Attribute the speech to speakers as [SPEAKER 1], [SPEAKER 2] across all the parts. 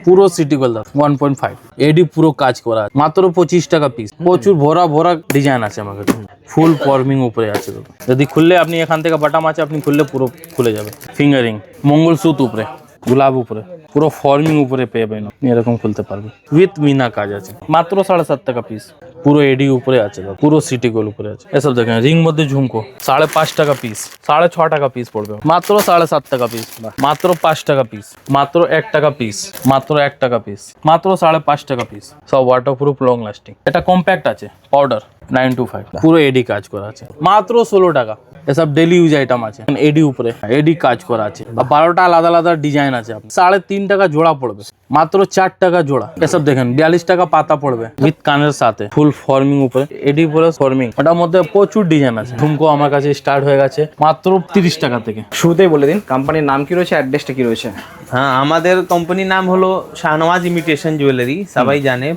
[SPEAKER 1] পুরো city gold 1.5 এডি পুরো কাজ করা আছে, মাত্র 25 টাকা পিস। প্রচুর ভরা ভরা ডিজাইন আছে আমার কাছে, ফুল ফর্মিং উপরে আছে। যদি খুললে আপনি এখান থেকে বাটাম আছে, আপনি খুললে পুরো খুলে যাবে। ফিঙ্গারিং, মঙ্গলসূত্র উপরে, গোলাপ উপরে, পুরো ফর্মিং উপরে পেয়ে যাবেন, এরকম খুলতে পারবে। উইথ মিনা কাজ আছে, মাত্র 7.5 টাকা পিস। পুরো এডি উপরে আছে, পুরো সিটি গোল্ড উপরে আছে। এসব দেখেন রিং মধ্যে ঝুমকো 5.5 টাকা পিস, 6.5 টাকা পিস পড়বে, মাত্র 7.5 টাকা পিস, মাত্র 5 টাকা পিস, মাত্র 1 টাকা পিস, মাত্র 1 টাকা পিস, মাত্র 5.5 টাকা পিস। সব ওয়াটারপ্রুফ, লং লাস্টিং। এটা কম্প্যাক্ট আছে, পাউডার 925, পুরো এডি কাজ করা আছে, মাত্র 16 টাকা। এসব ডেলি ইউজ আইটেম আছে, এডি উপরে এডি কাজ করা আছে। 12টা আলাদা আলাদা ডিজাইন আছে। 3.5 টাকা জোড়া পড়বে, মাত্র 4 টাকা জোড়া। এসব দেখেন 42 টাকা পাতা পড়বে, উইথ কানের সাথে, ফুল ফর্মিং উপরে, এডি উপরে ফর্মিং। ওটার মধ্যে প্রচুর ডিজাইন আছে। ঝুমকো আমার কাছে স্টার্ট হয়ে গেছে মাত্র 30 টাকা থেকে।
[SPEAKER 2] শুরুতেই বলে দিন কোম্পানির নাম কি রয়েছে, অ্যাড্রেসটা কি রয়েছে?
[SPEAKER 3] হ্যাঁ, আমাদের কোম্পানির নাম হলো শাহনওয়াজ ইমিটেশন জুয়েলারি। সবাই জানে,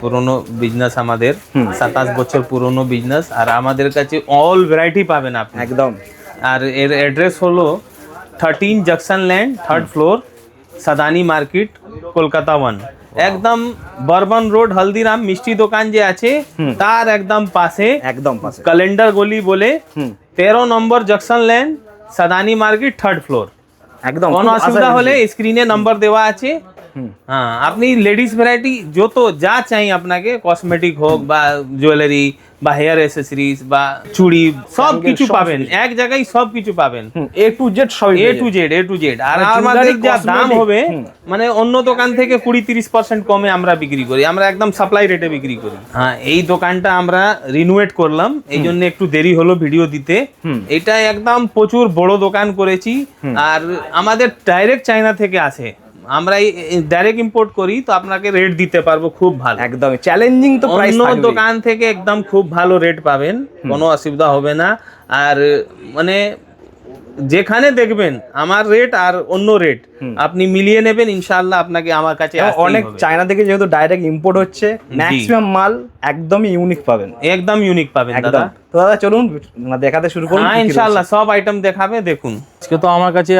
[SPEAKER 3] পুরনো বিজনেস আমাদের, 27 বছর পুরনো বিজনেস। আর আমাদের কাছে অল ভ্যারাইটি পাবেন আপনি
[SPEAKER 2] একদম।
[SPEAKER 3] আর এর অ্যাড্রেস হলো 13 junction land, 3rd floor, Sadani market, Kolkata 1। একদম বর্বন রোড, হলদিরাম মিষ্টি দোকান যে আছে তার একদম পাশে, ক্যালেন্ডার গলি বলে, 13 নম্বর junction land, Sadani market, 3rd floor.
[SPEAKER 2] একদম।
[SPEAKER 3] কোনো অসুবিধা হলে স্ক্রিনে নাম্বার দেওয়া আছে। হ্যাঁ, আপনি লেডিস ভ্যারাইটি যত যা চাই আপনাকে, কসমেটিক হোক বা জুয়েলারি বা হেয়ার অ্যাসেসরিজ বা চুড়ি, সব কিছু পাবেন এক জায়গায়, সব কিছু পাবেন।
[SPEAKER 2] A to Z সব,
[SPEAKER 3] A to Z। আর আমাদের যা দাম হবে, মানে অন্য দোকান থেকে 20-30% কমে আমরা বিক্রি করি। আমরা একদম সাপ্লাই রেটে বিক্রি করি। হ্যাঁ, এই দোকানটা আমরা রিনোভেট করলাম, এই জন্য একটু দেরি হলো ভিডিও দিতে। এটা একদম প্রচুর বড় দোকান করেছি। আর আমাদের ডাইরেক্ট চায়না থেকে আসে, আমরা ডাইরেক্ট ইম্পোর্ট করি, তো আপনাকে রেট দিতে পারবো খুব ভালো।
[SPEAKER 2] একদম চ্যালেঞ্জিং তো প্রাইস
[SPEAKER 3] অন্য দোকান থেকে একদম খুব ভালো রেট পাবেন, কোনো অসুবিধা হবে না। আর মানে যেখানে দেখবেন আমার রেট আর অন্য রেট আপনি মিলিয়ে নেবেন, ইনশাআল্লাহ আপনাকে আমার কাছে
[SPEAKER 2] অনেক চায়না থেকে যেহেতু ডাইরেক্ট ইম্পোর্ট হচ্ছে, ম্যাক্সিমাম মাল একদমই ইউনিক পাবেন,
[SPEAKER 3] একদম ইউনিক পাবেন দাদা।
[SPEAKER 2] তো দাদা চলুন দেখাতে শুরু করুন।
[SPEAKER 3] হ্যাঁ, ইনশাআল্লাহ সব আইটেম দেখাবে, দেখুন।
[SPEAKER 1] আজকে তো আমার কাছে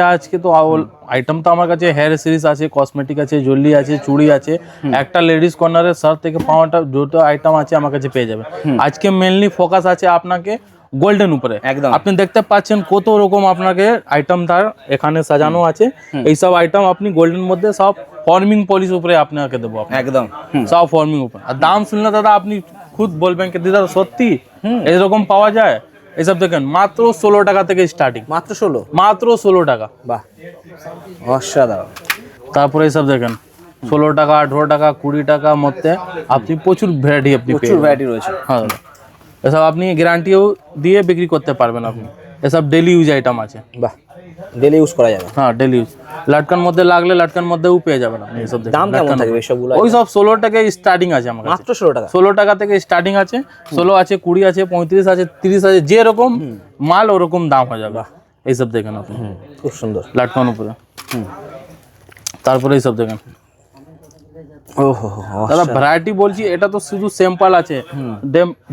[SPEAKER 1] আইটেম তো আমার কাছে হেয়ার সিরিজ আছে, কসমেটিক আছে, জুয়েলারি আছে, চুড়ি আছে। একটা লেডিস কর্নারের সার থেকে পাওয়াটা দুটো আইটেম আছে আমার কাছে পেয়ে যাবে। আজকে মেনলি ফোকাস আছে আপনাকে গোল্ডেন উপরে।
[SPEAKER 2] একদম।
[SPEAKER 1] আপনি দেখতে পাচ্ছেন কত রকম আপনাকে আইটেম তার এখানে সাজানো আছে। এইসব আইটেম আপনি গোল্ডেন মধ্যে সব ফর্মিং পলিশ উপরে আপনাকে দেবো,
[SPEAKER 2] একদম
[SPEAKER 1] সব ফর্মিং উপরে। আর দাম শুনলে দাদা আপনি খুদ বলবেন কি দিদা সত্যি এরকম পাওয়া যায়? এইসব দেখেন মাত্র 16 টাকা থেকে স্টার্টিং,
[SPEAKER 2] মাত্র 16,
[SPEAKER 1] মাত্র 16 টাকা।
[SPEAKER 2] বাহ, অসাধারণ।
[SPEAKER 1] তারপরে এইসব দেখেন 16 টাকা, 18 টাকা, 20 টাকা মধ্যে আপনি প্রচুর ভ্যারাইটি
[SPEAKER 2] প্রচুর ভ্যারাইটি রয়েছে।
[SPEAKER 1] হ্যাঁ, এসব আপনি গ্যারান্টিও দিয়ে বিক্রি করতে পারবেন আপনি। এসব ডেলি ইউজ আইটেম আছে।
[SPEAKER 2] বাহ, ডেলি ইউজ করা যাবে।
[SPEAKER 1] হ্যাঁ, ডেলি ইউজ। লাটকান মধ্যে লাগলে লাটকান মধ্যেও পেয়ে যাবেন আপনি। এসব
[SPEAKER 2] দাম কেমন থাকবে সবগুলো?
[SPEAKER 1] ওই সব 16 টাকা স্টার্টিং আছে আমার কাছে,
[SPEAKER 2] মাত্র 16 টাকা।
[SPEAKER 1] 16 টাকা থেকে স্টার্টিং আছে। 16 আছে, 20 আছে, 35 আছে, 30 আছে, যেরকম মাল ওরকম দাম হয়ে যাবে। এইসব দেখেন আপনি,
[SPEAKER 2] খুব সুন্দর
[SPEAKER 1] লাটকান উপরে। তারপরে এইসব দেখেন।
[SPEAKER 2] ওহো,
[SPEAKER 1] দাদা ভ্যারাইটি বলছি, এটা তো শুধু স্যাম্পল আছে।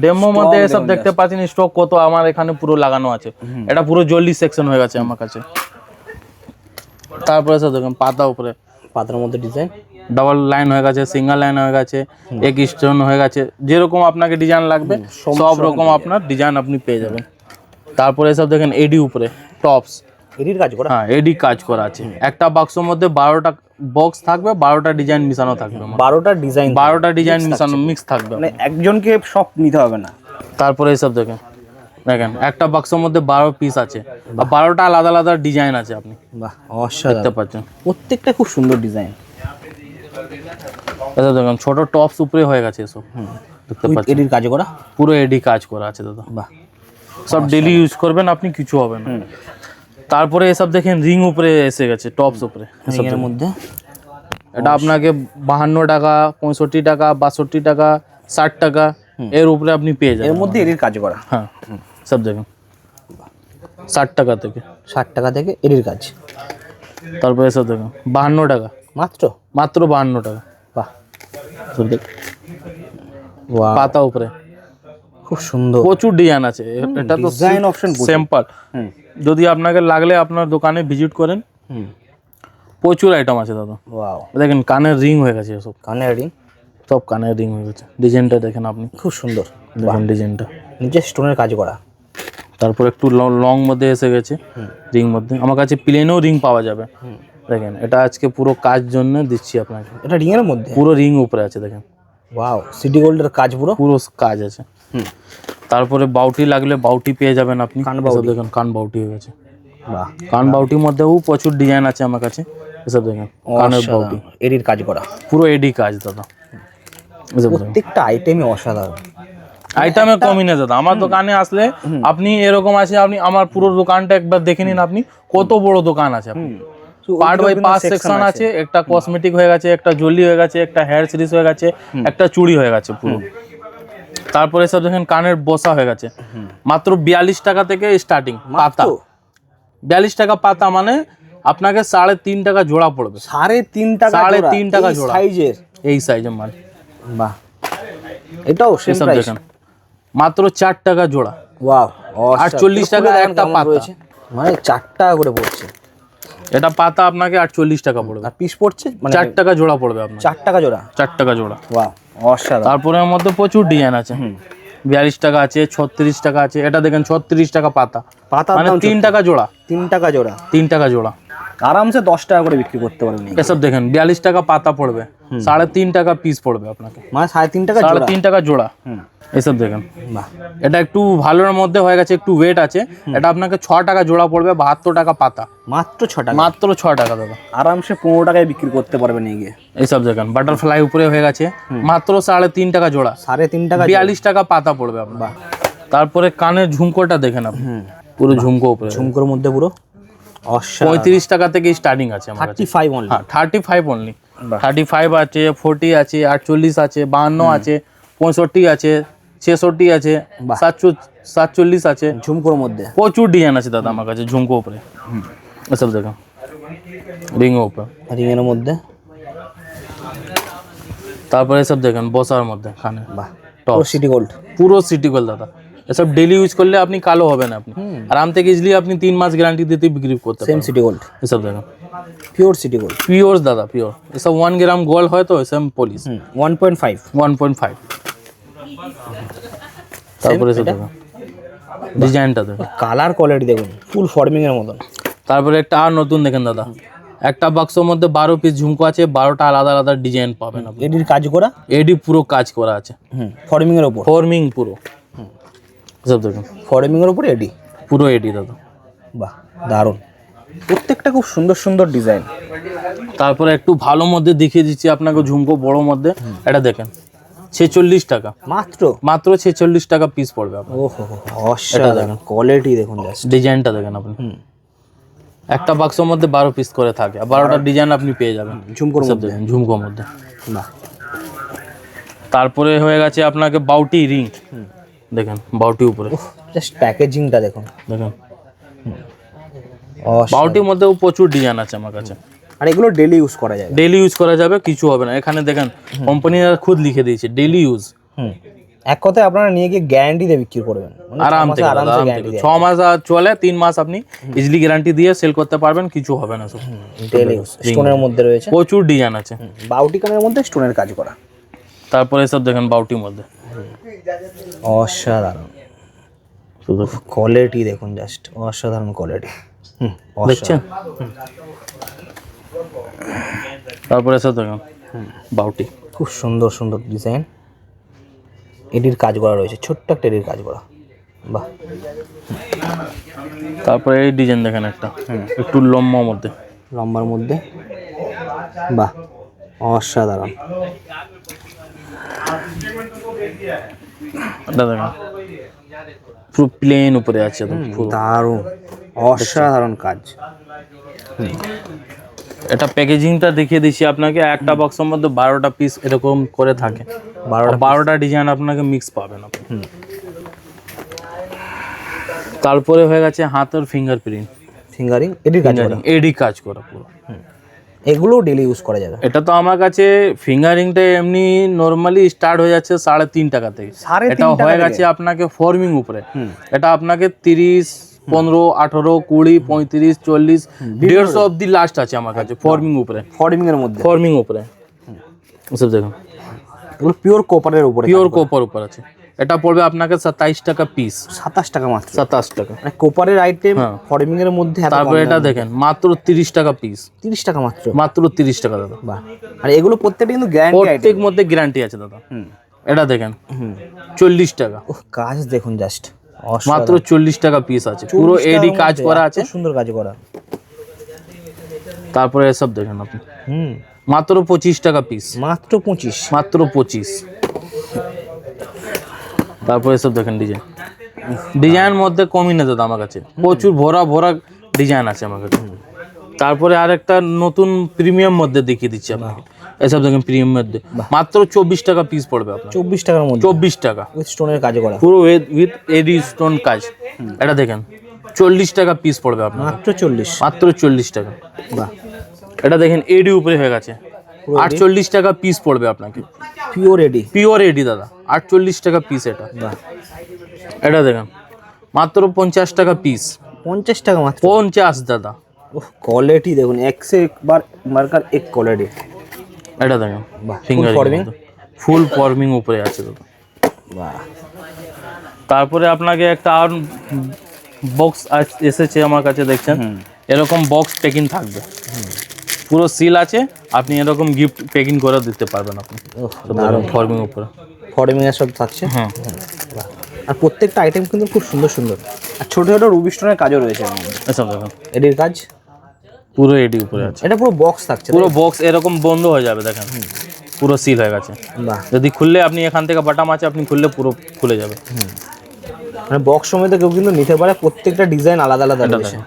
[SPEAKER 1] ডেমো মধ্যে এসব দেখতে পাচ্ছেন স্টক কত আমার এখানে পুরো লাগানো আছে। এটা পুরো জলদি সেকশন হয়ে গেছে আমার কাছে। তারপরে এসব দেখেন পাতা উপরে,
[SPEAKER 2] পাতার মধ্যে ডিজাইন
[SPEAKER 1] ডাবল লাইন হয়ে গেছে, সিঙ্গেল লাইন হয়ে গেছে, এক স্টোন হয়ে গেছে। যেরকম আপনাকে ডিজাইন লাগবে সব রকম আপনার ডিজাইন আপনি পেয়ে যাবেন। তারপরে এসব দেখেন এডি উপরে টপস,
[SPEAKER 2] এডির কাজ করা।
[SPEAKER 1] হ্যাঁ, এডি কাজ করা আছে। একটা বাক্সের মধ্যে 12টা বক্স থাকবে, 12টা ডিজাইন মিশানো থাকবে।
[SPEAKER 2] 12টা ডিজাইন,
[SPEAKER 1] 12টা ডিজাইন মিশানো মিক্স থাকবে,
[SPEAKER 2] মানে একজনকে সব নিতে হবে না।
[SPEAKER 1] তারপরে এসব দেখেন একটা বাক্সের মধ্যে 12 পিস আছে, আর 12টা আলাদা আলাদা ডিজাইন আছে। আপনি
[SPEAKER 2] বাহ, অসাধারণ
[SPEAKER 1] দেখতে পাচ্ছেন,
[SPEAKER 2] প্রত্যেকটা খুব সুন্দর ডিজাইন।
[SPEAKER 1] এসব দেখেন ছোট টপস উপরে হয়ে গেছে এসব, দেখতে পাচ্ছেন
[SPEAKER 2] এডির কাজ করা,
[SPEAKER 1] পুরো এডি কাজ করা আছে দাদা।
[SPEAKER 2] বাহ,
[SPEAKER 1] সব ডেলি ইউজ করবেন আপনি, কিছু হবে না। তারপরে এসব দেখেন রিং উপরে এসে গেছে, টপস উপরে।
[SPEAKER 2] এর মধ্যে
[SPEAKER 1] এটা আপনাকে 52 টাকা, 65 টাকা, 62 টাকা, 60 টাকা এর উপরে আপনি পেয়ে যাবেন।
[SPEAKER 2] এর মধ্যে এডির কাজ করা।
[SPEAKER 1] হ্যাঁ, সব দেখেন 60 টাকা থেকে,
[SPEAKER 2] 60 টাকা থেকে এডির কাজ।
[SPEAKER 1] তারপরে এসব দেখেন 52 টাকা,
[SPEAKER 2] মাত্র
[SPEAKER 1] 52 টাকা।
[SPEAKER 2] বাহ,
[SPEAKER 1] সব দেখেন পাতা উপরে
[SPEAKER 2] খুব সুন্দর,
[SPEAKER 1] প্রচুর ডিজাইন আছে। এটা তো
[SPEAKER 2] ডিজাইন অপশন
[SPEAKER 1] স্যাম্পল। যদি আপনাকে লাগলে আপনার দোকানে ভিজিট করেন, প্রচুর আইটেম আছে দাদা।
[SPEAKER 2] ওয়াও,
[SPEAKER 1] দেখেন কানের রিং হয়ে গেছে সব,
[SPEAKER 2] কানের রিং,
[SPEAKER 1] সব কানের রিং হয়ে গেছে। ডিজাইনটা দেখেন আপনি,
[SPEAKER 2] খুব সুন্দর।
[SPEAKER 1] দেখেন ডিজাইনটা,
[SPEAKER 2] নিচে স্টোনের কাজ করা।
[SPEAKER 1] তারপর একটু লং মধ্যে এসে গেছে রিং মধ্যে। আমার কাছে প্লেনও রিং পাওয়া যাবে। দেখেন এটা আজকে পুরো কাজ জন্য দিচ্ছি আপনাকে।
[SPEAKER 2] এটা রিং এর মধ্যে
[SPEAKER 1] পুরো রিং উপরে আছে দেখেন।
[SPEAKER 2] ওয়াও, সিটি গোল্ডের কাজ পুরো।
[SPEAKER 1] পুরো কাজ আছে। তারপরে বাউটি লাগলে বাউটি পেয়ে যাবেন আপনি।
[SPEAKER 2] কান
[SPEAKER 1] এসব
[SPEAKER 2] বাউটি।
[SPEAKER 1] দেখেন কান বাউটি হয়ে গেছে।
[SPEAKER 2] বাহ,
[SPEAKER 1] কান বাউটির মধ্যেও প্রচুর ডিজাইন আছে আমার কাছে। এসব দেখেন কানের বাউটি,
[SPEAKER 2] এডির কাজ করা।
[SPEAKER 1] পুরো এডি কাজ দাদা। এসব দেখেন
[SPEAKER 2] প্রত্যেকটা আইটেমই অসাধারণ।
[SPEAKER 1] আইটেমে কমই না দাদা। আমার দোকানে আসলে আপনি এরকম আছে, আপনি আমার পুরো দোকানটা একবার দেখে নিন, আপনি কত বড় দোকান আছে। পার্ট বাই পার্ট সেকশন আছে। একটা কসমেটিক হয়ে গেছে, একটা জুয়েলারি হয়ে গেছে, একটা হেয়ার সিরিজ হয়ে গেছে, একটা চুড়ি হয়ে গেছে পুরো। তারপরে সব দেখেন কানের বসা হয়ে গেছে। মাত্র 42 টাকা থেকে স্টার্টিং পাতা। 42 টাকা পাতা মানে আপনাকে 3.5 টাকা জোড়া পড়বে।
[SPEAKER 2] 3.5 টাকা,
[SPEAKER 1] 3.5 টাকা জোড়া
[SPEAKER 2] সাইজের।
[SPEAKER 1] এই সাইজের মাল।
[SPEAKER 2] বাহ, এটাও সেম
[SPEAKER 1] এসব
[SPEAKER 2] প্রাইস।
[SPEAKER 1] দেখেন মাত্র 4 টাকা জোড়া।
[SPEAKER 2] ওয়াও,
[SPEAKER 1] 48 টাকা একটা পাতা।
[SPEAKER 2] মানে 4 টাকা করে পড়ছে।
[SPEAKER 1] এটা পাতা আপনাকে 48 টাকা পড়বে।
[SPEAKER 2] আর পিস পড়ছে মানে
[SPEAKER 1] 4 টাকা জোড়া পড়বে আপনার।
[SPEAKER 2] 4 টাকা জোড়া।
[SPEAKER 1] 4 টাকা জোড়া।
[SPEAKER 2] ওয়াও, অসাধারণ।
[SPEAKER 1] তারপরে এর মধ্যে প্রচুর ডিজাইন আছে। 42 টাকা আছে, 36 টাকা আছে। এটা দেখেন 36 টাকা পাতা,
[SPEAKER 2] পাতার
[SPEAKER 1] মানে
[SPEAKER 2] দাম
[SPEAKER 1] 3 টাকা জোড়া।
[SPEAKER 2] 3 টাকা জোড়া।
[SPEAKER 1] 3 টাকা জোড়া
[SPEAKER 2] আরামসে 10 টাকা করে বিক্রি করতে পারবেন।
[SPEAKER 1] এসব দেখেন 42 টাকা পাতা পড়বে, 3.5 টাকা পিস পড়বে আপনাকে,
[SPEAKER 2] মানে 3.5 টাকা জোড়া।
[SPEAKER 1] 3.5 টাকা জোড়া। এসব দেখেন
[SPEAKER 2] বাহ,
[SPEAKER 1] এটা একটু ভালোর মধ্যে হয়ে গেছে, একটু ওয়েট আছে। এটা আপনাকে 6 টাকা জোড়া পড়বে, 72 টাকা পাতা।
[SPEAKER 2] মাত্র 6 টাকা।
[SPEAKER 1] মাত্র 6 টাকা দাদা।
[SPEAKER 2] আরামসে 15 টাকায় বিক্রি করতে পারবেন এই গিয়ে।
[SPEAKER 1] এইসব দেখেন বাটারফ্লাই উপরে হয়ে গেছে, মাত্র 3.5 টাকা জোড়া।
[SPEAKER 2] 3.5 টাকা।
[SPEAKER 1] 42 টাকা পাতা পড়বে আপনার। তারপরে কানের ঝুমকোটা দেখেন আপনি, পুরো ঝুমকো উপরে।
[SPEAKER 2] ঝুমকোর মধ্যে পুরো অসাধারণ।
[SPEAKER 1] 35 টাকা থেকে স্টার্টিং আছে আমার কাছে।
[SPEAKER 2] 35 অনলি।
[SPEAKER 1] হ্যাঁ 35 অনলি। 35 আছে, 40 আছে, 48 আছে, 52 আছে, 65 আছে, 66 আছে, 47 আছে।
[SPEAKER 2] ঝুমকোর মধ্যে
[SPEAKER 1] প্রচুর ডিজাইন আছে দাদা আমার কাছে ঝুমকো উপরে। এসব দেখো রিং উপরে।
[SPEAKER 2] রিং এর মধ্যে।
[SPEAKER 1] তারপরে এসব দেখেন বসার মধ্যে কানে।
[SPEAKER 2] বাহ,
[SPEAKER 1] টপ
[SPEAKER 2] পুরো সিটি গোল্ড।
[SPEAKER 1] পুরো সিটি গোল্ড দাদা। এসব ডেলি ইউজ করলে আপনি কালো হবে না। আপনি আরাম থেকে ইজিলি আপনি 3 মাস গ্যারান্টি দিতে বিক্রি করতে
[SPEAKER 2] সেম
[SPEAKER 1] পারবেন।
[SPEAKER 2] City gold.
[SPEAKER 1] এসব দেখেন
[SPEAKER 2] পিওর সিটি গোল্ড।
[SPEAKER 1] পিওর দাদা, পিওর। এসব 1 গ্রাম গোল্ড হয় তো, এসব পলিশ
[SPEAKER 2] 1.5।
[SPEAKER 1] 1.5। তারপরে এসব দেখেন ডিজাইনটা দেখেন,
[SPEAKER 2] কালার কোয়ালিটি দেখুন, ফুল ফর্মিং এর মতন।
[SPEAKER 1] তারপরে একটা আর নতুন দেখেন দাদা, একটা বাক্সের মধ্যে 12 পিস ঝুমকো আছে, 12টা আলাদা আলাদা ডিজাইন পাবেন আপনি।
[SPEAKER 2] এডির কাজ করা।
[SPEAKER 1] এডি পুরো কাজ করা আছে,
[SPEAKER 2] ফর্মিং এর উপর।
[SPEAKER 1] ফর্মিং পুরো। এসব দেখুন
[SPEAKER 2] ফর্মিং এর উপর এডি।
[SPEAKER 1] পুরো এডি দাদা।
[SPEAKER 2] বাহ, দারুণ। প্রত্যেকটা খুব সুন্দর সুন্দর ডিজাইন।
[SPEAKER 1] তারপরে একটু ভালো মধ্যে দেখিয়ে দিচ্ছি আপনাকে ঝুমকো বড় মধ্যে। এটা দেখেন 46 টাকা, মাত্র 46 টাকা পিস পড়বে আপনার।
[SPEAKER 2] ওহো, অসাধারণ কোয়ালিটি দেখুন জাস্ট।
[SPEAKER 1] ডিজাইনটা দেখেন আপনি। একটা বাক্সের মধ্যে 12 পিস করে থাকে, 12টা ডিজাইন আপনি পেয়ে যাবেন
[SPEAKER 2] ঝুমকোর মধ্যে।
[SPEAKER 1] দেখেন ঝুমকোর মধ্যে।
[SPEAKER 2] বাহ,
[SPEAKER 1] তারপরে হয়ে গেছে আপনাকে বাউটি রিং। দেখেন বাউটি উপরে,
[SPEAKER 2] জাস্ট প্যাকেজিংটা দেখুন।
[SPEAKER 1] দেখেন বাউটির মধ্যেও প্রচুর ডিজাইন আছে আমার কাছে।
[SPEAKER 2] আর এগুলো ডেলি ইউজ করা যায়।
[SPEAKER 1] ডেলি ইউজ করা যাবে, কিছু হবে না। এখানে দেখেন কোম্পানিরা খুদ লিখে দিয়েছে ডেলি ইউজ।
[SPEAKER 2] এক কথায় আপনারা নিয়ে গিয়ে গ্যারান্টি দিয়ে বিক্রি করবেন,
[SPEAKER 1] আরাম থেকে 6 মাস চলে, 3 মাস আপনি ইজিলি গ্যারান্টি দিয়ে সেল করতে পারবেন, কিছু হবে না। সব
[SPEAKER 2] ডেলি ইউজ। স্টোনের মধ্যে রয়েছে
[SPEAKER 1] প্রচুর ডিজাইন আছে,
[SPEAKER 2] বাউটি কানের মধ্যে স্টোনের কাজ করা।
[SPEAKER 1] তারপরে সব দেখেন বাউটির মধ্যে
[SPEAKER 2] অসাধারণ কোয়ালিটি দেখুন, জাস্ট অসাধারণ কোয়ালিটি
[SPEAKER 1] দেখছেন। তারপরে সব দেখেন বাউটি,
[SPEAKER 2] খুব সুন্দর সুন্দর ডিজাইন। এডির কাজ করা রয়েছে, ছোট্ট একটা এডির কাজ করা। বাহ,
[SPEAKER 1] তারপরে এই ডিজাইন দেখেন একটা একটু লম্বার মধ্যে,
[SPEAKER 2] লম্বার মধ্যে। বাহ, অসাধারণ।
[SPEAKER 1] এটা দেখেন পুরো প্লেন উপরে আছে,
[SPEAKER 2] দারুণ অসাধারণ কাজ।
[SPEAKER 1] এটা প্যাকেজিংটা দেখিয়ে দিচ্ছি আপনাকে। একটা বক্সের মধ্যে 12টা পিস এরকম করে থাকে, 12টা ডিজাইন আপনাকে মিক্স পাবেন আপনি। তারপরে হয়ে গেছে হাতের ফিঙ্গারপ্রিন্ট,
[SPEAKER 2] ফিঙ্গারিং এডির কাজ করা।
[SPEAKER 1] এডি কাজ করা পুরো।
[SPEAKER 2] এগুলো ডেলি ইউজ করা যাবে।
[SPEAKER 1] এটা তো আমার কাছে ফিঙ্গারিংটা এমনি নরমালি স্টার্ট হয়ে যাচ্ছে 3.5 টাকা থেকে। এটা হয়ে গেছে আপনাকে ফর্মিং উপরে। এটা আপনাকে 30 15, 18, 20, 35, 40, 150 অব্দি লাস্ট আছে আমার কাছে ফর্মিং উপরে।
[SPEAKER 2] ফর্মিং এর মধ্যে
[SPEAKER 1] ফর্মিং উপরে এসব দেখুন,
[SPEAKER 2] এগুলো পিওর কপারের উপরে,
[SPEAKER 1] পিওর কোপার উপর আছে। এটা পড়বে আপনাকে 27 টাকা পিস,
[SPEAKER 2] 27 টাকা মাত্র।
[SPEAKER 1] 27 টাকা।
[SPEAKER 2] মানে কোপারের আইটেম
[SPEAKER 1] হ্যাঁ।
[SPEAKER 2] ফর্মিং এর মধ্যে এত
[SPEAKER 1] তারপরে
[SPEAKER 2] কম
[SPEAKER 1] এটা
[SPEAKER 2] দামে।
[SPEAKER 1] দেখেন মাত্র 30 টাকা পিস,
[SPEAKER 2] 30 টাকা মাত্র।
[SPEAKER 1] মাত্র 30 টাকা দাদা।
[SPEAKER 2] বাহ, আর এগুলো প্রত্যেকটা কিন্তু গ্যারান্টি আইটেম।
[SPEAKER 1] প্রত্যেক মধ্যে গ্যারান্টি আছে দাদা। এটা দেখেন 40 টাকা,
[SPEAKER 2] ওহ, কাজ দেখুন জাস্ট,
[SPEAKER 1] মাত্র 40 টাকা পিস আছে, পুরো এডি কাজ করা আছে,
[SPEAKER 2] সুন্দর কাজ করা।
[SPEAKER 1] তারপরে এসব দেখেন আপনি
[SPEAKER 2] হুম,
[SPEAKER 1] মাত্র 25 টাকা পিস,
[SPEAKER 2] মাত্র 25।
[SPEAKER 1] মাত্র 25। তারপরে এসব দেখেন ডিজাইন, ডিজাইন মধ্যে কমই না দাদা আমার কাছে, প্রচুর ভরা ভরা ডিজাইন আছে আমার কাছে। তারপরে আরেকটা নতুন প্রিমিয়াম মধ্যে দেখিয়ে দিচ্ছি আপনাকে, এসব দেখেন প্রিমিয়াম মধ্যে মাত্র 24 টাকা পিস পড়বে আপনার,
[SPEAKER 2] 24 টাকার মধ্যে
[SPEAKER 1] 24 টাকা,
[SPEAKER 2] উইথ স্টোনের কাজ করা,
[SPEAKER 1] পুরো উইথ এডি স্টোন কাজ। এটা দেখেন 40 টাকা পিস পড়বে আপনার,
[SPEAKER 2] মাত্র 40।
[SPEAKER 1] মাত্র 40 টাকা।
[SPEAKER 2] বাহ,
[SPEAKER 1] এটা দেখেন এডি উপরে হয়ে গেছে, 48 টাকা পিস পড়বে আপনাকে,
[SPEAKER 2] পিওর রেডি,
[SPEAKER 1] পিওর এডি দাদা, 48 টাকা পিস এটা।
[SPEAKER 2] বাহ,
[SPEAKER 1] এটা দেখেন মাত্র 50 টাকা পিস,
[SPEAKER 2] 50 টাকা মাত্র।
[SPEAKER 1] 50 দাদা।
[SPEAKER 2] ওহ, কোয়ালিটি দেখুন, এক সে একবার মার্কার এক কোয়ালিটি।
[SPEAKER 1] এটা দেখেন
[SPEAKER 2] বাহ,
[SPEAKER 1] ফিঙ্গার
[SPEAKER 2] forming?
[SPEAKER 1] ফুল ফর্মিং উপরে আছে দাদা।
[SPEAKER 2] বাহ,
[SPEAKER 1] তারপরে আপনাকে একটা আর বক্স এসেছে আমার কাছে, দেখছেন এরকম বক্স প্যাকিং থাকবে, পুরো সিল আছে, আপনি এরকম গিফট প্যাকিং করে দিতে পারবেন আপনি।
[SPEAKER 2] ওহ, দারুণ
[SPEAKER 1] ফর্মিং উপরে,
[SPEAKER 2] ফর্মিং এর সব থাকছে।
[SPEAKER 1] হ্যাঁ।
[SPEAKER 2] বাহ, আর প্রত্যেকটা আইটেম কিন্তু খুব সুন্দর সুন্দর, আর ছোট ছোট রুবি স্টোনের কাজও রয়েছে এর মধ্যে।
[SPEAKER 1] এসব দেখুন
[SPEAKER 2] এডির কাজ,
[SPEAKER 1] পুরো এডি উপরে আছে,
[SPEAKER 2] এটা পুরো বক্স থাকছে,
[SPEAKER 1] পুরো বক্স এরকম বন্ধ হয়ে যাবে, দেখেন পুরো সিল হয়ে গেছে।
[SPEAKER 2] বাহ,
[SPEAKER 1] যদি খুললে আপনি এখান থেকে বাটাম আছে, আপনি খুললে পুরো খুলে যাবে।
[SPEAKER 2] মানে বক্স সমেত কেউ কিন্তু নিতে পারে, প্রত্যেকটা ডিজাইন আলাদা আলাদা
[SPEAKER 1] এটা
[SPEAKER 2] রয়েছে।
[SPEAKER 1] দেখেন।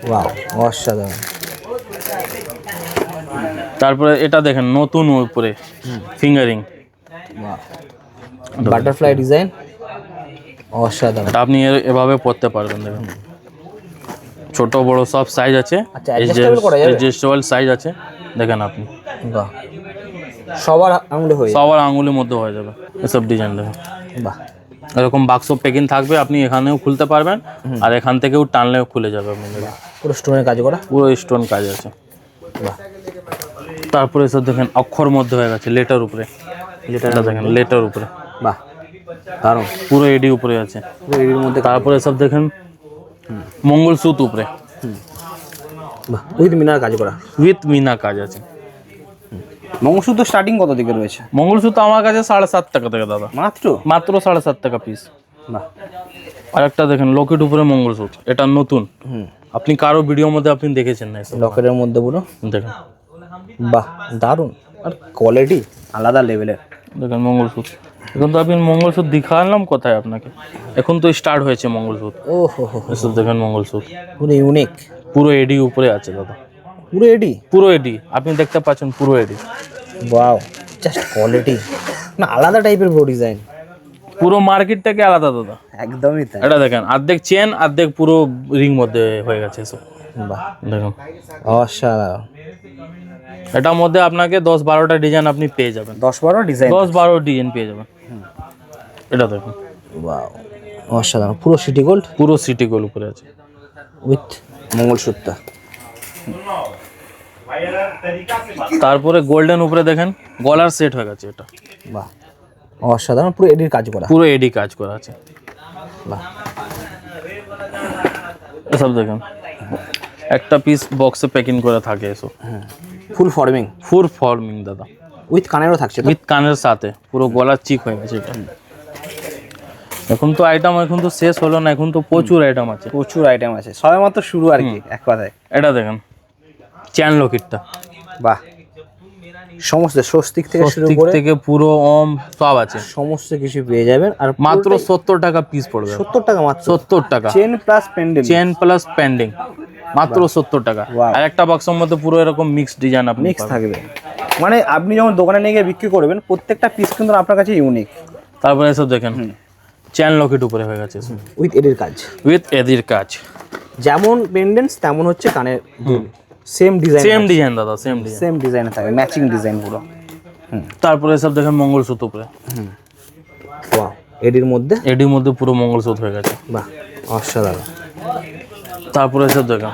[SPEAKER 2] ওয়াও, অসাধারণ।
[SPEAKER 1] তারপরে এটা দেখেন নতুন উপরে ফিঙ্গারিং,
[SPEAKER 2] বাটারফ্লাই ডিজাইন, অসাধারণ।
[SPEAKER 1] এটা আপনি এভাবে পরতে পারবেন, দেখেন ছোট বড় সব সাইজ আছে,
[SPEAKER 2] আচ্ছা, adjustable করা যাবে?
[SPEAKER 1] অ্যাডজাস্টেবল সাইজ আছে, দেখেন আপনি
[SPEAKER 2] বাহ, সবার আঙুলে হয়ে যাবে।
[SPEAKER 1] সবার আঙুলের মধ্যে হয়ে যাবে এসব ডিজাইন। দেখেন
[SPEAKER 2] বাহ,
[SPEAKER 1] এরকম বাক্স প্যাকিং থাকবে, আপনি এখানেও খুলতে পারবেন আর এখান থেকেও টানলেও খুলে যাবে আপনি, দেখেন
[SPEAKER 2] পুরো স্টোনের কাজ করা।
[SPEAKER 1] পুরো স্টোন কাজ আছে।
[SPEAKER 2] বাহ,
[SPEAKER 1] তারপরে এসব দেখেন অক্ষর মধ্যে হয়ে গেছে, লেটার উপরে, এটা দেখেন লেটার উপরে,
[SPEAKER 2] বাহ, দারুণ,
[SPEAKER 1] পুরো এডি উপরে আছে।
[SPEAKER 2] পুরো এর মধ্যে।
[SPEAKER 1] তারপরে সব দেখেন মঙ্গলসূত্র উপরে
[SPEAKER 2] বাহ, উইথ মিনার কাজ করা।
[SPEAKER 1] উইথ মিনা কাজ আছে।
[SPEAKER 2] মঙ্গলসূত্র স্টার্টিং কত থেকে রয়েছে?
[SPEAKER 1] মঙ্গলসূত্র আমার কাছে 7.5 টাকা থেকে দাদা,
[SPEAKER 2] মাত্র।
[SPEAKER 1] মাত্র 7.5 টাকা পিস।
[SPEAKER 2] বাহ,
[SPEAKER 1] আর একটা দেখেন লকেট উপরে মঙ্গলসূত্র, এটা নতুন, আপনি কারো ভিডিওর মধ্যে আপনি দেখেছেন না এসব,
[SPEAKER 2] লকেটের মধ্যে পুরো।
[SPEAKER 1] দেখেন
[SPEAKER 2] বাহ, দারুণ, আর কোয়ালিটি আলাদা লেভেলের।
[SPEAKER 1] দেখেন মঙ্গলসূত্র, এখন তো আপনি মঙ্গলসূত্র দেখালাম কোথায় আপনাকে, এখন তো স্টার্ট হয়েছে মঙ্গলসূত্র।
[SPEAKER 2] ও হো হো,
[SPEAKER 1] এসব দেখেন মঙ্গলসূত্র
[SPEAKER 2] পুরো ইউনিক,
[SPEAKER 1] পুরো এডি উপরে আছে দাদা,
[SPEAKER 2] পুরো এডি।
[SPEAKER 1] পুরো এডি আপনি দেখতে পাচ্ছেন, পুরো এডি,
[SPEAKER 2] ওয়াও, জাস্ট কোয়ালিটি, না আলাদা টাইপের পুরো ডিজাইন,
[SPEAKER 1] পুরো মার্কেট থেকে আলাদা দাদা।
[SPEAKER 2] একদমই তাই।
[SPEAKER 1] এটা দেখেন অর্ধেক চেন অর্ধেক পুরো রিং মধ্যে হয়ে গেছে এসব,
[SPEAKER 2] বাহ,
[SPEAKER 1] দেখুন
[SPEAKER 2] অসাধারণ।
[SPEAKER 1] এটার মধ্যে আপনাকে 10-12টা ডিজাইন আপনি পেয়ে যাবেন,
[SPEAKER 2] 10-12 ডিজাইন,
[SPEAKER 1] 10-12 ডিজাইন পেয়ে যাবেন। এটা দেখুন
[SPEAKER 2] ওয়াও, অসাধারণ, পুরো সিটি গোল্ড
[SPEAKER 1] পুরো সিটি গোল উপরে আছে,
[SPEAKER 2] উইথ মঙ্গলসূত্র।
[SPEAKER 1] তারপরে গোল্ডেন উপরে দেখেন গলার সেট হয়ে গেছে, এটা
[SPEAKER 2] বাহ, অসাধারণ, পুরো এডির কাজ করা।
[SPEAKER 1] পুরো এডি কাজ করা আছে।
[SPEAKER 2] বাহ,
[SPEAKER 1] এসব দেখেন একটা পিস বক্সে প্যাকিং করে থাকে এসব,
[SPEAKER 2] ফুল ফর্মিং,
[SPEAKER 1] ফুল ফর্মিং দাদা,
[SPEAKER 2] উইথ কানেরও থাকছে তো?
[SPEAKER 1] উইথ কানের সাথে, পুরো গলার চিক হয়ে গেছে এটা। এখন তো আইটেম এখন তো শেষ হলো না, এখন তো প্রচুর আইটেম আছে,
[SPEAKER 2] প্রচুর আইটেম আছে, সবে মাত্র শুরু আর কি, এক কথায়।
[SPEAKER 1] এটা দেখেন চ্যান লকেটটা,
[SPEAKER 2] বাহ, সমস্ত স্বস্তিক থেকে শুরু
[SPEAKER 1] স্বস্তিক
[SPEAKER 2] করে
[SPEAKER 1] থেকে পুরো ওম সব আছে,
[SPEAKER 2] সমস্ত কিছু পেয়ে যাবেন। আর
[SPEAKER 1] মাত্র 70 টাকা পিস পড়বে,
[SPEAKER 2] 70 টাকা মাত্র,
[SPEAKER 1] 70 টাকা,
[SPEAKER 2] chain plus pendant,
[SPEAKER 1] chain plus pending, মাত্র 70 টাকা।
[SPEAKER 2] Wow.
[SPEAKER 1] আর একটা বক্সের মধ্যে পুরো এরকম মিক্স ডিজাইন আপনি
[SPEAKER 2] মিক্স
[SPEAKER 1] পাবেন।
[SPEAKER 2] থাকবে। মানে আপনি যখন দোকানে নিয়ে গিয়ে বিক্রি করবেন, প্রত্যেকটা পিস কিন্তু আপনার কাছে ইউনিক।
[SPEAKER 1] তারপরে এসব দেখেন চ্যান লকেট উপরে হয়ে গেছে
[SPEAKER 2] উইথ এডির কাজ,
[SPEAKER 1] উইথ এদির কাজ,
[SPEAKER 2] যেমন পেন্ডেন্টস তেমন হচ্ছে কানের দুল, সেম ডিজাইন,
[SPEAKER 1] সেম ডিজাইন দাদা, সেম ডিজাইন।
[SPEAKER 2] সেম ডিজাইনে থাকবে, ম্যাচিং ডিজাইন পুরো।
[SPEAKER 1] তারপরে এসব দেখেন মঙ্গলসূত্র উপরে,
[SPEAKER 2] ওয়াও, এডির মধ্যে,
[SPEAKER 1] এডির মধ্যে পুরো মঙ্গলসূত্র হয়ে গেছে।
[SPEAKER 2] বাহ, অসাধারণ।
[SPEAKER 1] তারপরে এসব দেখেন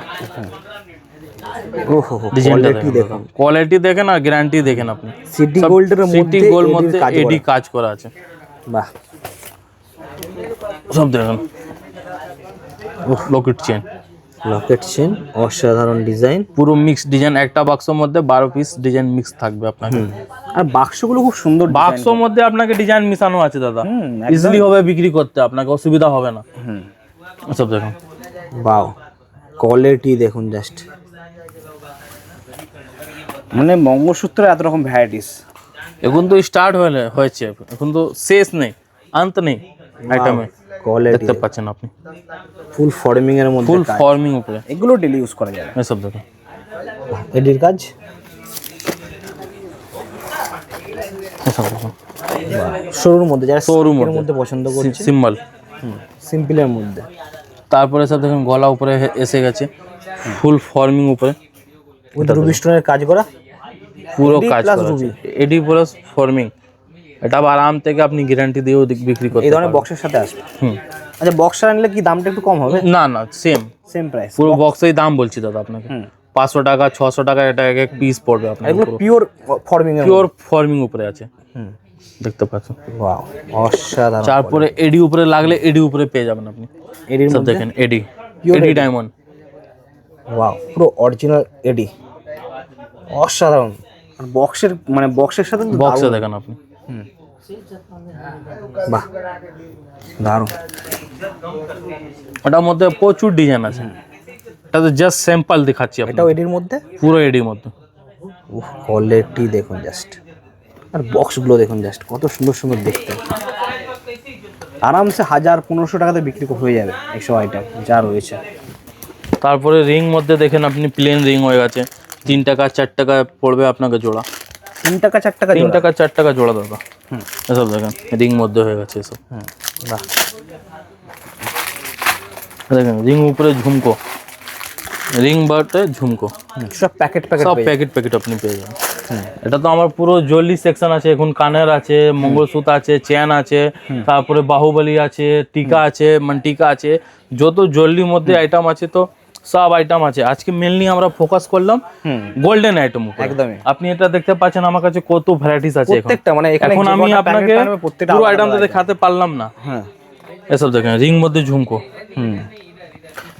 [SPEAKER 2] ওহো
[SPEAKER 1] ডিজাইনটা
[SPEAKER 2] কোয়ালিটি দেখুন,
[SPEAKER 1] কোয়ালিটি দেখেন আর গ্যারান্টি দেখেন আপনি।
[SPEAKER 2] সিটি গোল্ডের
[SPEAKER 1] সিটি
[SPEAKER 2] মধ্যে
[SPEAKER 1] গোল্ড
[SPEAKER 2] এডির
[SPEAKER 1] মধ্যে
[SPEAKER 2] কাজ
[SPEAKER 1] এডি
[SPEAKER 2] করা।
[SPEAKER 1] কাজ করা আছে,
[SPEAKER 2] বাহ,
[SPEAKER 1] সব দেখেন। লকেট চেন
[SPEAKER 2] লকেট চেন অসাধারণ ডিজাইন।
[SPEAKER 1] পুরো মিক্স ডিজাইন, একটা বাক্সের মধ্যে 12 পিস ডিজাইন মিক্স থাকবে আপনাকে।
[SPEAKER 2] আর বাক্সগুলো খুব সুন্দর
[SPEAKER 1] বাক্সর মধ্যে আপনাকে ডিজাইন মিশানো আছে দাদা,
[SPEAKER 2] একদম।
[SPEAKER 1] ইজিলি হবে বিক্রি করতে, আপনাকে অসুবিধা হবে না। সব দেখুন
[SPEAKER 2] বাও, কোয়ালিটি দেখুন জাস্ট, মানে মঙ্গলসূত্র এত রকম ভ্যারাইটিস।
[SPEAKER 1] এখন তো স্টার্ট হয়েছে, এখন তো শেষ নেই, অন্ত নেই আইটেমে।
[SPEAKER 2] কোয়ালিটি
[SPEAKER 1] দেখতে পাচ্ছেন আপনি
[SPEAKER 2] ফুল ফর্মিং এর মধ্যে
[SPEAKER 1] ফুল
[SPEAKER 2] কাজ।
[SPEAKER 1] ফর্মিং উপরে,
[SPEAKER 2] এগুলো ডেলি ইউজ করা যাবে।
[SPEAKER 1] এসব দেখুন।
[SPEAKER 2] এডির কাজ
[SPEAKER 1] এসব দেখুন
[SPEAKER 2] শোরুর মধ্যে, যারা
[SPEAKER 1] শোরুম
[SPEAKER 2] এর মধ্যে পছন্দ করছে,
[SPEAKER 1] সিম্বল।
[SPEAKER 2] সিম্পলের মধ্যে।
[SPEAKER 1] তারপরে সব দেখুন গলা উপরে এসে গেছে, ফুল ফর্মিং উপরে,
[SPEAKER 2] উইথ রুবি স্টোনের কাজ করা,
[SPEAKER 1] পুরো
[SPEAKER 2] AD
[SPEAKER 1] কাজ
[SPEAKER 2] plus
[SPEAKER 1] করা আছে।
[SPEAKER 2] রুবি।
[SPEAKER 1] এডি প্লাস ফর্মিং, এটা আবার আরাম থেকে আপনি গ্যারান্টি দিয়েও বিক্রি করতে
[SPEAKER 2] এই ধরনের
[SPEAKER 1] পারবেন।
[SPEAKER 2] বক্সের সাথে আসবে।
[SPEAKER 1] হুম,
[SPEAKER 2] আচ্ছা, বক্স আনলে কি দামটা একটু কম হবে?
[SPEAKER 1] না না সেম
[SPEAKER 2] সেম প্রাইস
[SPEAKER 1] পুরো বক্সেই দাম বলছি দাদা আপনাকে। 500 টাকা 600 টাকা এটা এক এক পিস পড়বে আপনার।
[SPEAKER 2] এগুলো পিওর ফর্মিং এর
[SPEAKER 1] পিওর ফর্মিং উপরে আছে, দেখতে পাচ্ছেন।
[SPEAKER 2] ওয়াও, অসাধারণ।
[SPEAKER 1] তারপরে এডি উপরে লাগলে এডি উপরে পেয়ে যাবেন আপনি।
[SPEAKER 2] এডির
[SPEAKER 1] সব
[SPEAKER 2] মধ্যে
[SPEAKER 1] দেখেন এডি,
[SPEAKER 2] Pure
[SPEAKER 1] এডি
[SPEAKER 2] AD
[SPEAKER 1] ডায়মন্ড,
[SPEAKER 2] ওয়াও, পুরো অরিজিনাল এডি, অসাধারণ। আর বক্সের মানে বক্সের সাথে তো
[SPEAKER 1] বক্সে
[SPEAKER 2] দারুণ।
[SPEAKER 1] দেখেন আপনি।
[SPEAKER 2] বাহ, দারুণ।
[SPEAKER 1] ওটার মধ্যে প্রচুর ডিজাইন আছে, এটা তো জাস্ট স্যাম্পল দেখাচ্ছি আপনাকে।
[SPEAKER 2] এটাও এডির মধ্যে।
[SPEAKER 1] পুরো এডির মধ্যে।
[SPEAKER 2] কোয়ালিটি দেখুন জাস্ট, আর বক্সগুলো দেখুন জাস্ট, কত সুন্দর সুন্দর দেখতে। আরামসে 1000-1500 টাকাতে বিক্রি হয়ে যাবে এইসব আইটেম যা রয়েছে।
[SPEAKER 1] তারপরে রিং মধ্যে দেখেন আপনি, প্লেন রিং হয়ে গেছে, 3 টাকা 4 টাকা পড়বে আপনাকে জোড়া।
[SPEAKER 2] 3 টাকা 4 টাকা
[SPEAKER 1] 3 টাকা 4 টাকা জোড়া দাদা। এসব দেখেন রিং মধ্যে হয়ে গেছে এসব।
[SPEAKER 2] বাহ,
[SPEAKER 1] দেখেন রিং উপরে ঝুমকো, রিং বাটে ঝুমকো,
[SPEAKER 2] সব প্যাকেট প্যাকেট
[SPEAKER 1] সব প্যাকেট প্যাকেট আপনি পেয়ে যাবেন। এটা তো আমার পুরো জুয়েলারি সেকশন আছে, এখন কানের আছে, মঙ্গলসূত্র আছে, চেন আছে, তারপরে বাহুবলী আছে, টিকা আছে, মানটিকা আছে, যত জুয়েলারির মধ্যে আইটেম আছে তো সব আইটেম আছে। আজকে মেনলি আমরা ফোকাস করলাম গোল্ডেন আইটেম উপরে।
[SPEAKER 2] একদমই।
[SPEAKER 1] আপনি এটা দেখতে পাচ্ছেন আমার কাছে কত ভ্যারাইটিস আছে এখন।
[SPEAKER 2] প্রত্যেকটা মানে এখানে
[SPEAKER 1] এখন
[SPEAKER 2] যে
[SPEAKER 1] আমি
[SPEAKER 2] কটা
[SPEAKER 1] আপনাকে
[SPEAKER 2] packet পাবেন, প্রত্যেকটা
[SPEAKER 1] পুরো
[SPEAKER 2] আলাদা
[SPEAKER 1] আইটেমটা
[SPEAKER 2] আলাদা
[SPEAKER 1] দেখাতে পারলাম না।
[SPEAKER 2] হ্যাঁ,
[SPEAKER 1] এসব দেখেন রিং মধ্যে ঝুমকো,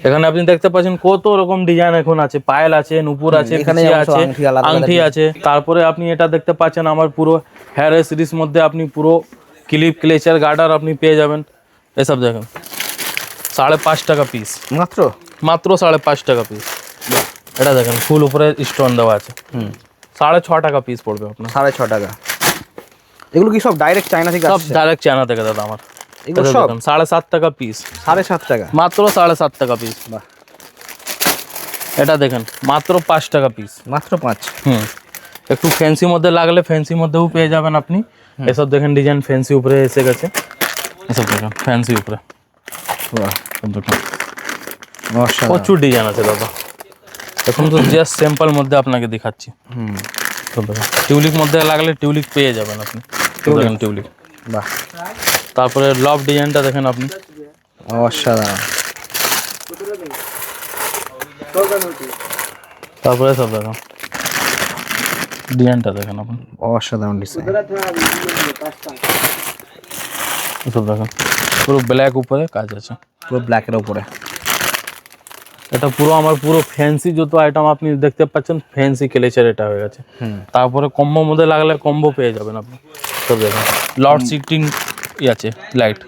[SPEAKER 1] এখানে আপনি দেখতে পাচ্ছেন কত রকম ডিজাইন এখন আছে, পায়েল আছে, নুপুর আছে,
[SPEAKER 2] এখানে
[SPEAKER 1] পিছিয়ে
[SPEAKER 2] যেমন সব
[SPEAKER 1] আছে,
[SPEAKER 2] আংটি আলাদা আলাদা
[SPEAKER 1] আংটি আছে। তারপরে আপনি এটা দেখতে পাচ্ছেন আমার পুরো হেয়ার সিরিজ মধ্যে আপনি পুরো ক্লিপ ক্লেচার গার্ডার আপনি পেয়ে যাবেন। এসব দেখেন 5.5 টাকা পিস,
[SPEAKER 2] মাত্র
[SPEAKER 1] মাত্র 5.5 টাকা পিস। এটা দেখেন ফুল উপরে স্টোন দেওয়া আছে, 6.5 টাকা পিস পড়বে আপনার।
[SPEAKER 2] 6.5 টাকা। এগুলো কি সব ডাইরেক্ট চায়না থেকে
[SPEAKER 1] সব
[SPEAKER 2] আসছে?
[SPEAKER 1] ডাইরেক্ট চায়না থেকে দাদা আমার।
[SPEAKER 2] এগুলো
[SPEAKER 1] এটা
[SPEAKER 2] সব
[SPEAKER 1] দেখেন 7.5 টাকা পিস,
[SPEAKER 2] 7.5 টাকা।
[SPEAKER 1] মাত্র 7.5 টাকা পিস।
[SPEAKER 2] বাহ,
[SPEAKER 1] এটা দেখেন মাত্র 5 টাকা পিস।
[SPEAKER 2] মাত্র 5।
[SPEAKER 1] একটু ফ্যান্সি মধ্যে লাগলে ফ্যান্সি মধ্যেও পেয়ে যাবেন আপনি। এসব দেখেন ডিজাইন ফ্যান্সি উপরে এসে গেছে, এসব দেখেন ফ্যান্সি উপরে।
[SPEAKER 2] বাহ,
[SPEAKER 1] সব দেখুন
[SPEAKER 2] অসাধারণ।
[SPEAKER 1] প্রচুর ডিজাইন আছে দাদা। এখন তো জাস্ট স্যাম্পল মধ্যে আপনাকে দেখাচ্ছি। সব দেখুন টিউলিপ মধ্যে লাগলে টিউলিপ পেয়ে যাবেন আপনি। দেখেন টিউলিপ।
[SPEAKER 2] বাহ,
[SPEAKER 1] তারপরে লভ ডিজাইনটা দেখেন আপনি,
[SPEAKER 2] অসাধারণ।
[SPEAKER 1] তারপরে সব দেখুন ডিজাইনটা দেখেন আপনি,
[SPEAKER 2] অসাধারণ ডিজাইন।
[SPEAKER 1] এসব দেখেন পুরো ব্ল্যাক উপরে কাজ আছে,
[SPEAKER 2] পুরো ব্ল্যাকের উপরে।
[SPEAKER 1] এটা পুরো আমার পুরো ফ্যান্সি যত আইটেম আপনি দেখতে পাচ্ছেন ফ্যান্সি ক্লেচার এটা হয়ে গেছে। তারপরে কম্বো মধ্যে লাগলে কম্বো পেয়ে যাবেন আপনি। সব দেখুন লর্ড সিটিং আছে লাইট,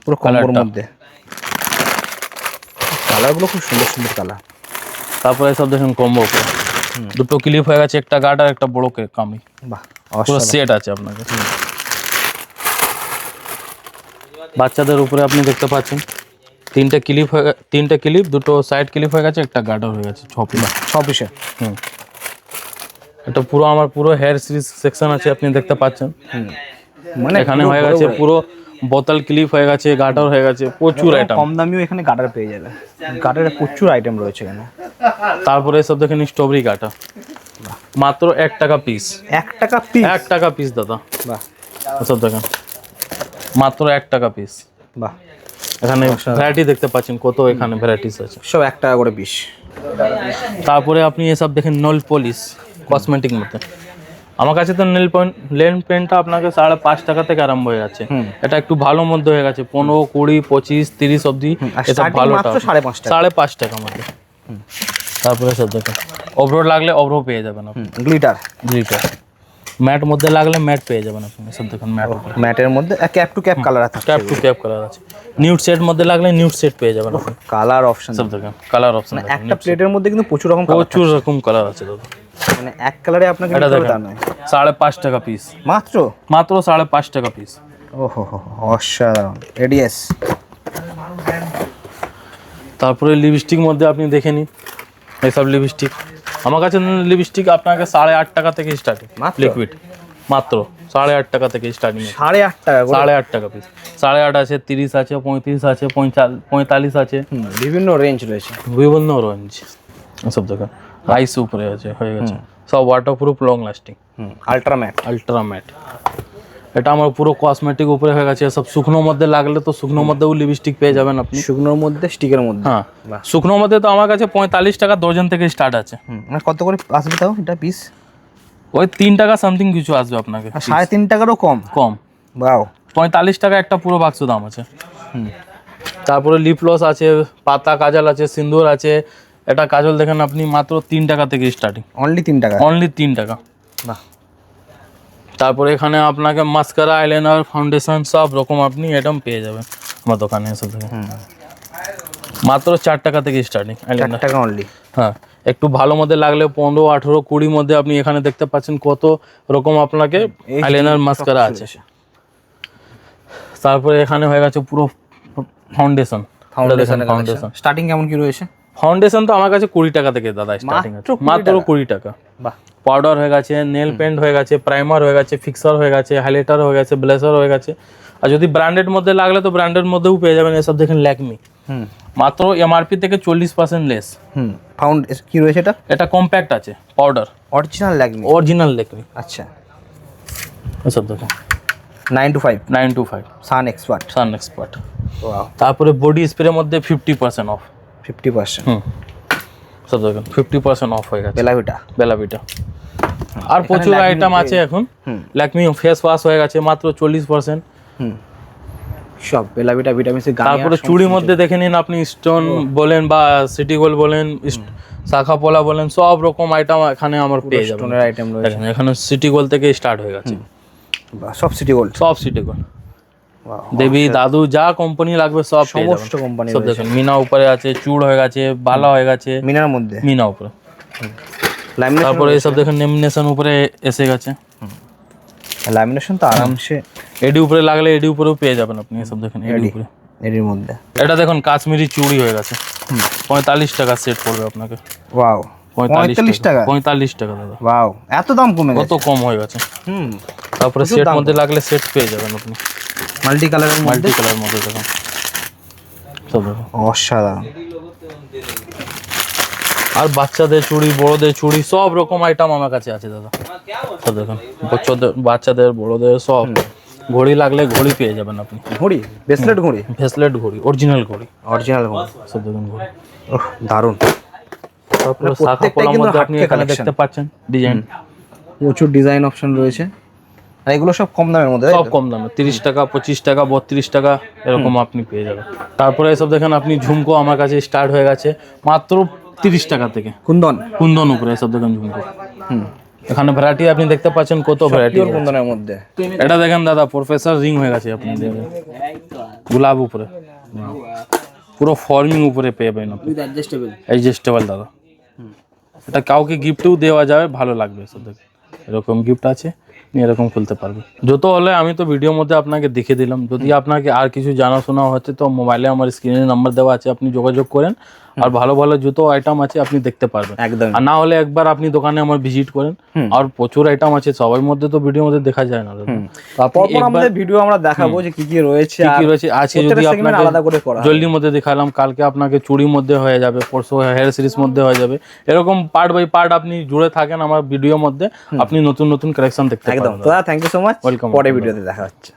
[SPEAKER 2] পুরো কম্বোর
[SPEAKER 1] কালারটা।
[SPEAKER 2] মধ্যে কালারগুলো খুব সুন্দর সুন্দর কালার।
[SPEAKER 1] তারপরে সব দেখুন কম্বো উপরে দুটো ক্লিপ হয়ে গেছে, একটা গার্ড আর একটা বড় কামি,
[SPEAKER 2] বাহ,
[SPEAKER 1] পুরো
[SPEAKER 2] অসাধারণ।
[SPEAKER 1] সেট আছে আপনাকে। বাচ্চাদের উপরে আপনি দেখতে পাচ্ছেন তিনটে ক্লিপ, দুটো সাইড ক্লিপ হয়ে গেছে, একটা গার্ডার হয়ে গেছে, 6 পিস।
[SPEAKER 2] 6 পিসে।
[SPEAKER 1] এটা পুরো আমার পুরো হেয়ার সিরিজ সেকশন আছে আপনি দেখতে পাচ্ছেন।
[SPEAKER 2] মানে
[SPEAKER 1] এখানে
[SPEAKER 2] পুরো
[SPEAKER 1] হয়ে
[SPEAKER 2] বড়
[SPEAKER 1] গেছে
[SPEAKER 2] বড়।
[SPEAKER 1] পুরো বোতল ক্লিপ হয়ে গেছে, গার্ডার হয়ে গেছে, প্রচুর আইটেম।
[SPEAKER 2] কম দামিও এখানে গার্ডার পেয়ে যাবে। গার্ডারের প্রচুর আইটেম রয়েছে এখানে।
[SPEAKER 1] তারপরে সব দেখেন স্ট্রবেরি গাটা, মাত্র 1 টাকা পিস।
[SPEAKER 2] 1 টাকা পিস।
[SPEAKER 1] 1 টাকা পিস দাদা।
[SPEAKER 2] বাহ,
[SPEAKER 1] সব দেখেন মাত্র 1 টাকা পিস।
[SPEAKER 2] বাহ,
[SPEAKER 1] এখানে ভ্যারাইটি দেখতে পাচ্ছেন কত, এখানে ভ্যারাইটিস আছে।
[SPEAKER 2] সব 1 টাকা করে পিস।
[SPEAKER 1] তারপরে আপনি এসব দেখেন নেল পলিশ কসমেটিক মধ্যে। আমার কাছে তো নেল পেন্টটা আপনাকে 5.5 টাকা থেকে আরম্ভ হয়ে যাচ্ছে। এটা একটু ভালো মধ্যে হয়ে গেছে, 15, 20, 25, 30 অব্দি এসব ভালো,
[SPEAKER 2] মাত্র 5.5 টাকা।
[SPEAKER 1] 5.5 টাকা মধ্যে। তারপরে সব দেখেন অব্রো লাগলে অব্রো পেয়ে যাবেন আপনি,
[SPEAKER 2] গ্লিটার
[SPEAKER 1] ম্যাট মধ্যে লাগলে ম্যাট পেয়ে যাবেন আপনি। সব দেখেন
[SPEAKER 2] ম্যাটের মধ্যে ক্যাপ টু ক্যাপ কালার আছে,
[SPEAKER 1] ক্যাপ টু ক্যাপ কালার আছে। নিউড সেট মধ্যে লাগলে নিউড সেট পেয়ে যাবেন আপনি।
[SPEAKER 2] কালার অপশন
[SPEAKER 1] সব দেখেন কালার অপশন,
[SPEAKER 2] একটা প্লেটের মধ্যে কিন্তু প্রচুর রকম
[SPEAKER 1] কালার আছে দাদা।
[SPEAKER 2] মানে এক কালারে আপনাকে
[SPEAKER 1] এটা
[SPEAKER 2] নিতে হবে তা
[SPEAKER 1] দেখেন
[SPEAKER 2] নয়।
[SPEAKER 1] 5.5 টাকা পিস,
[SPEAKER 2] মাত্র
[SPEAKER 1] 5.5 টাকা পিস।
[SPEAKER 2] ওহো হো, অসাধারণ। এডিএস।
[SPEAKER 1] তারপরে লিপস্টিক মধ্যে আপনি দেখে নিন, এইসব লিপস্টিক আমার কাছে লিপস্টিক আপনাকে 8.5 টাকা থেকে স্টার্টিং, লিকুইড মাত্র 8.5 টাকা থেকে স্টার্টিং।
[SPEAKER 2] 8.5 টাকা
[SPEAKER 1] 8.5 টাকা পিস। 8.5 আছে, 30 আছে, 35 আছে, 45 আছে,
[SPEAKER 2] বিভিন্ন রেঞ্জ রয়েছে,
[SPEAKER 1] বিভিন্ন রেঞ্জ। সব দেখেন আইস উপরে আছে, হয়ে গেছে সব ওয়াটারপ্রুফ, লং লাস্টিং, আল্ট্রাম্যাট। এটা আমার পুরো কসমেটিক উপরে হয়ে গেছে। সব শুকনোর মধ্যে লাগলে তো শুকনোর মধ্যেও লিপস্টিক পেয়ে যাবেন আপনি,
[SPEAKER 2] শুকনোর মধ্যে, স্টিকের মধ্যে।
[SPEAKER 1] হ্যাঁ, শুকনোর মধ্যে তো আমার কাছে 45 টাকা ডজন থেকে স্টার্ট আছে।
[SPEAKER 2] মানে কত করে আসবে তাও এটা পিস?
[SPEAKER 1] ওই 3 টাকা সামথিং কিছু আসবে আপনাকে,
[SPEAKER 2] 3.5 টাকারও কম। বাও।
[SPEAKER 1] 45 টাকা একটা পুরো বাক্স দাম আছে। তারপরে লিপ গ্লস আছে, পাতা কাজল আছে, সিন্দুর আছে। এটা কাজল দেখেন আপনি মাত্র 3 টাকা থেকে স্টার্টিং,
[SPEAKER 2] অনলি 3 টাকা,
[SPEAKER 1] অনলি 3 টাকা।
[SPEAKER 2] বাহ।
[SPEAKER 1] তারপরে এখানে আপনাকে মাস্কারা, আইলাইনার, ফাউন্ডেশন সব রকম আপনি আইটেম পেয়ে যাবেন আমার দোকানে এসে থেকে। মাত্র 4 টাকা থেকে স্টার্টিং
[SPEAKER 2] 4 টাকা অনলি।
[SPEAKER 1] হ্যাঁ, একটু ভালো মধ্যে লাগলে 15, 18, 20 মধ্যে আপনি এখানে দেখতে পাচ্ছেন কত রকম আপনাকে আইলাইনার, মাস্কারা আছে। তারপরে এখানে হয়ে গেছে পুরো ফাউন্ডেশন।
[SPEAKER 2] স্টার্টিং কেমন কি রয়েছে?
[SPEAKER 1] ফাউন্ডেশন তো আমার কাছে 20 টাকা থেকে দাদা স্টার্টিং আছে, মাত্র 20 টাকা।
[SPEAKER 2] বাহ।
[SPEAKER 1] পাউডার হয়ে গেছে, নেল পেন্ট হয়ে গেছে, প্রাইমার হয়ে গেছে, ফিক্সার হয়ে গেছে, হাইলাইটার হয়ে গেছে, ব্লেজার হয়ে গেছে। আর যদি ব্র্যান্ডেড মধ্যে লাগলে তো ব্র্যান্ডেড মধ্যেও পেয়ে যাবেন। এসব দেখেন ল্যাকমি, মাত্র এমআরপি থেকে 40% লেস।
[SPEAKER 2] ফাউন্ড কি রয়েছে এটা?
[SPEAKER 1] এটা কম্প্যাক্ট আছে, powder,
[SPEAKER 2] original Lakme,
[SPEAKER 1] original Lakme.
[SPEAKER 2] আচ্ছা,
[SPEAKER 1] এসব দেখুন
[SPEAKER 2] 9 to 5,
[SPEAKER 1] 9 to 5
[SPEAKER 2] sun expert. Wow.
[SPEAKER 1] তারপরে বডি স্প্রে মধ্যে 50% অফ,
[SPEAKER 2] 50%।
[SPEAKER 1] সব দেখুন 50% অফ হয়ে গেছে, বেলাভিটা। আর প্রচুর আইটেম আছে এখন। ল্যাকমি ফেস ওয়াশ হয়ে গেছে মাত্র 40%।
[SPEAKER 2] সব বেলাভিটা, ভিটামিন সি।
[SPEAKER 1] তারপরে চুড়ির মধ্যে দেখে নিন আপনি, স্টোন বলেন বা সিটি গোল্ড বলেন, শাখা পোলা বলেন, সব রকম আইটেম এখানে আমার পেয়ে যাবেন।
[SPEAKER 2] স্টোনের আইটেম রয়েছে
[SPEAKER 1] এখানে সিটি গোল্ড থেকে স্টার্ট হয়ে গেছে,
[SPEAKER 2] সব সিটি গোল্ড,
[SPEAKER 1] সব সিটি গোল্ড। দেবী, দাদু, যা কোম্পানি লাগবে সব পেয়ে যাবেন।
[SPEAKER 2] সমস্ত কোম্পানি
[SPEAKER 1] সব দেখুন মিনা উপরে আছে, চুড় হয়ে গেছে, বালা হয়ে গেছে,
[SPEAKER 2] মিনার মধ্যে,
[SPEAKER 1] মিনা উপরে। তারপরে এসব দেখেন লেমিনেশন উপরে এসে গেছে।
[SPEAKER 2] ল্যামিনেশন তো আরামসে
[SPEAKER 1] এডি উপরে লাগলে এডি উপরেও পেয়ে যাবেন আপনি। এসব দেখেন এডি উপরে,
[SPEAKER 2] এর মধ্যে।
[SPEAKER 1] এটা দেখুন কাশ্মীরি চুড়ি হয়ে গেছে, 45 টাকা সেট পড়বে আপনাকে।
[SPEAKER 2] ওয়াও, 45 টাকা?
[SPEAKER 1] 45 টাকা দাদা।
[SPEAKER 2] ওয়াও, এত দাম কমে গেছে,
[SPEAKER 1] কত কম হয়ে গেছে। তারপরে সেট মধ্যে লাগলে সেট পেয়ে যাবেন আপনি,
[SPEAKER 2] মাল্টি কালারের
[SPEAKER 1] মাল্টি কালার মধ্যে দেখুন। সব দেখুন
[SPEAKER 2] অসাধারণ।
[SPEAKER 1] আর বাচ্চাদের চুড়ি, বড়দের চুড়ি, সব রকম আইটেম আমার কাছে আছে দাদা। সব দেখুন বাচ্চাদের, বড়দের সব। ঘড়ি লাগলে ঘড়ি পেয়ে যাবেন আপনি,
[SPEAKER 2] ঘড়ি, ব্রেসলেট ঘড়ি,
[SPEAKER 1] ব্রেসলেট ঘড়ি, অরিজিনাল ঘড়ি, সব দেখুন ঘড়ি।
[SPEAKER 2] ওহ, দারুণ।
[SPEAKER 1] তারপরে শাখা পোলার মধ্যে আপনি এখানে দেখতে পাচ্ছেন ডিজাইন,
[SPEAKER 2] প্রচুর ডিজাইন অপশন রয়েছে। আর এগুলো সব কম দামের মধ্যে,
[SPEAKER 1] সব কম দামে, 30 টাকা, 25 টাকা, 32 টাকা এরকম আপনি পেয়ে যাবেন। তারপরে এসব দেখেন আপনি ঝুমকো আমার কাছে স্টার্ট হয়ে গেছে মাত্র 30 টাকা থেকে। কুন্দন উপরে এসব দেখেন ঝুমকো। এখানে ভ্যারাইটি আপনি দেখতে পাচ্ছেন, কত ভ্যারাইটি
[SPEAKER 2] কুন্দনের মধ্যে।
[SPEAKER 1] এটা দেখেন দাদা, প্রফেসর রিং হয়ে গেছে আপনি দেখেন, গোলাপ উপরে, পুরো ফর্মিং উপরে পেয়ে যাবেন আপনি, অ্যাডজাস্টেবল দাদা। এটা কাউকে গিফটেও দেওয়া যাবে, ভালো লাগবে। এসব দেখেন এরকম গিফট আছে, এরকম খুলতে পারবে। যত হলে আমি তো ভিডিওর মধ্যে আপনাকে দেখে দিলাম। যদি আপনাকে আর কিছু জানাশোনা হচ্ছে তো মোবাইলে আমার স্ক্রিনে নাম্বার দেওয়া আছে, আপনি যোগাযোগ করেন। আর ভালো ভালো জুতো আইটেম আছে, আপনি দেখতে পারবেন।
[SPEAKER 2] একদম।
[SPEAKER 1] আর না হলে একবার আপনি দোকানে আমার ভিজিট করেন। আর প্রচুর আইটেম আছে, সবার মধ্যে তো ভিডিওর মধ্যে দেখা যায় না।
[SPEAKER 2] আমাদের ভিডিও আমরা দেখাবো যে কি কি রয়েছে,
[SPEAKER 1] আজকে যদি আপনাকে জলদির মধ্যে দেখালাম, কালকে আপনাকে চুড়ির মধ্যে হয়ে যাবে, পরশু হেয়ার সিরিজ মধ্যে হয়ে যাবে। এরকম পার্ট বাই পার্ট আপনি জুড়ে থাকেন আমার ভিডিওর মধ্যে, আপনি নতুন নতুন কালেকশন দেখতে পারবেন।
[SPEAKER 2] একদম। Thank you so much.
[SPEAKER 1] Welcome.
[SPEAKER 2] পরে ভিডিওতে দেখা হচ্ছে।